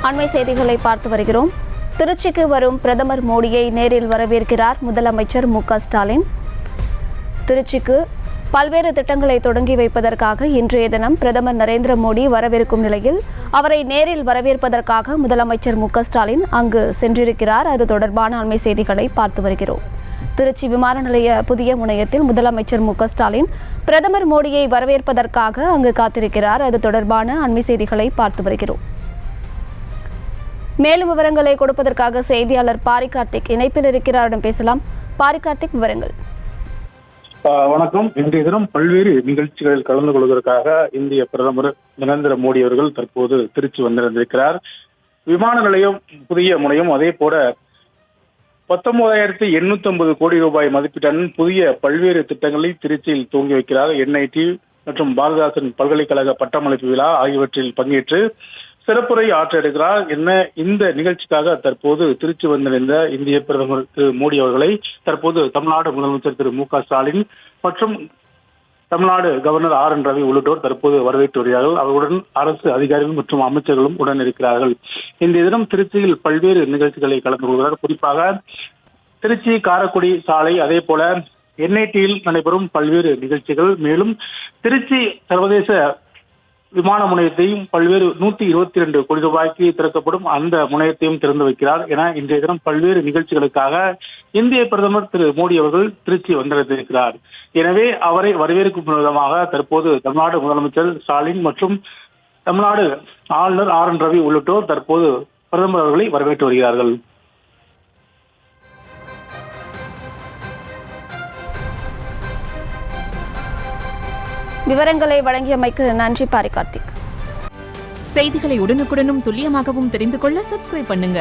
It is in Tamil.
அண்மை செய்திகளை பார்த்து வருகிறோம். திருச்சிக்கு வரும் பிரதமர் மோடியை நேரில் வரவேற்கிறார் முதலமைச்சர் மு.க.ஸ்டாலின். திருச்சிக்கு பல்வேறு திட்டங்களை தொடங்கி வைப்பதற்காக இன்றைய தினம் பிரதமர் நரேந்திர மோடி வரவிருக்கும் நிலையில் அவரை நேரில் வரவேற்பதற்காக முதலமைச்சர் மு.க.ஸ்டாலின் அங்கு சென்றிருக்கிறார். அது தொடர்பான அண்மை செய்திகளை பார்த்து வருகிறோம். திருச்சி விமான நிலைய புதிய முனையத்தில் முதலமைச்சர் மு.க.ஸ்டாலின் பிரதமர் மோடியை வரவேற்பதற்காக அங்கு காத்திருக்கிறார். அது தொடர்பான அண்மை செய்திகளை பார்த்து வருகிறோம். மேலும் விவரங்களை கொடுப்பதற்காக செய்தியாளர் பாரி கார்த்திக் இணைப்பில் இருக்கிறாரிடம் பேசலாம். பாரி கார்த்திக், விவரங்கள். வணக்கம். இன்றைய தினம் பல்வேறு நிகழ்ச்சிகளில் கலந்து கொள்வதற்காக இந்திய பிரதமர் நரேந்திர மோடி அவர்கள் தற்போது திருச்சி வந்திருந்திருக்கிறார். விமான நிலையம் புதிய முனையம், அதே போல 19,850 கோடி ரூபாய் மதிப்பீட்டுடன் புதிய பல்வேறு திட்டங்களை திருச்சியில் துவங்கி வைக்கிறார். NIT மற்றும் பாரதிதாசன் பல்கலைக்கழக பட்டமளிப்பு விழா ஆகியவற்றில் பங்கேற்று சிறப்புரை ஆற்ற இருக்கிறார். இந்த நிகழ்ச்சிக்காக தற்போது திருச்சி வந்திருந்த இந்திய பிரதமர் திரு மோடி அவர்களை தற்போது தமிழ்நாடு முதலமைச்சர் திரு மு.க.ஸ்டாலின் மற்றும் தமிழ்நாடு கவர்னர் RN ரவி உள்ளிட்டோர் தற்போது வரவேற்று வருகிறார்கள். அவருடன் அரசு அதிகாரிகள் மற்றும் அமைச்சர்களும் உடன் இருக்கிறார்கள். இன்றைய தினம் திருச்சியில் பல்வேறு நிகழ்ச்சிகளை கலந்து கொள்கிறார். குறிப்பாக திருச்சி காரைக்குடி சாலை, அதே போல NITயில் நடைபெறும் பல்வேறு நிகழ்ச்சிகள், மேலும் திருச்சி சர்வதேச விமான முனையத்தையும் பல்வேறு 122 கோடி ரூபாய்க்கு திறக்கப்படும் அந்த முனையத்தையும் திறந்து வைக்கிறார் என இன்றைய தினம் பல்வேறு நிகழ்ச்சிகளுக்காக இந்திய பிரதமர் திரு மோடி அவர்கள் திருச்சி வந்திருக்கிறார். எனவே அவரை வரவேற்கும் விதமாக தற்போது தமிழ்நாடு முதலமைச்சர் ஸ்டாலின் மற்றும் தமிழ்நாடு ஆளுநர் RN ரவி உள்ளிட்டோர் தற்போது பிரதமர் அவர்களை வரவேற்று வருகிறார்கள். விவரங்களை வழங்கியமைக்கு நன்றி பாரி கார்த்திக். செய்திகளை உடனுக்குடனும் துல்லியமாகவும் தெரிந்து கொள்ள சப்ஸ்கிரைப் பண்ணுங்க.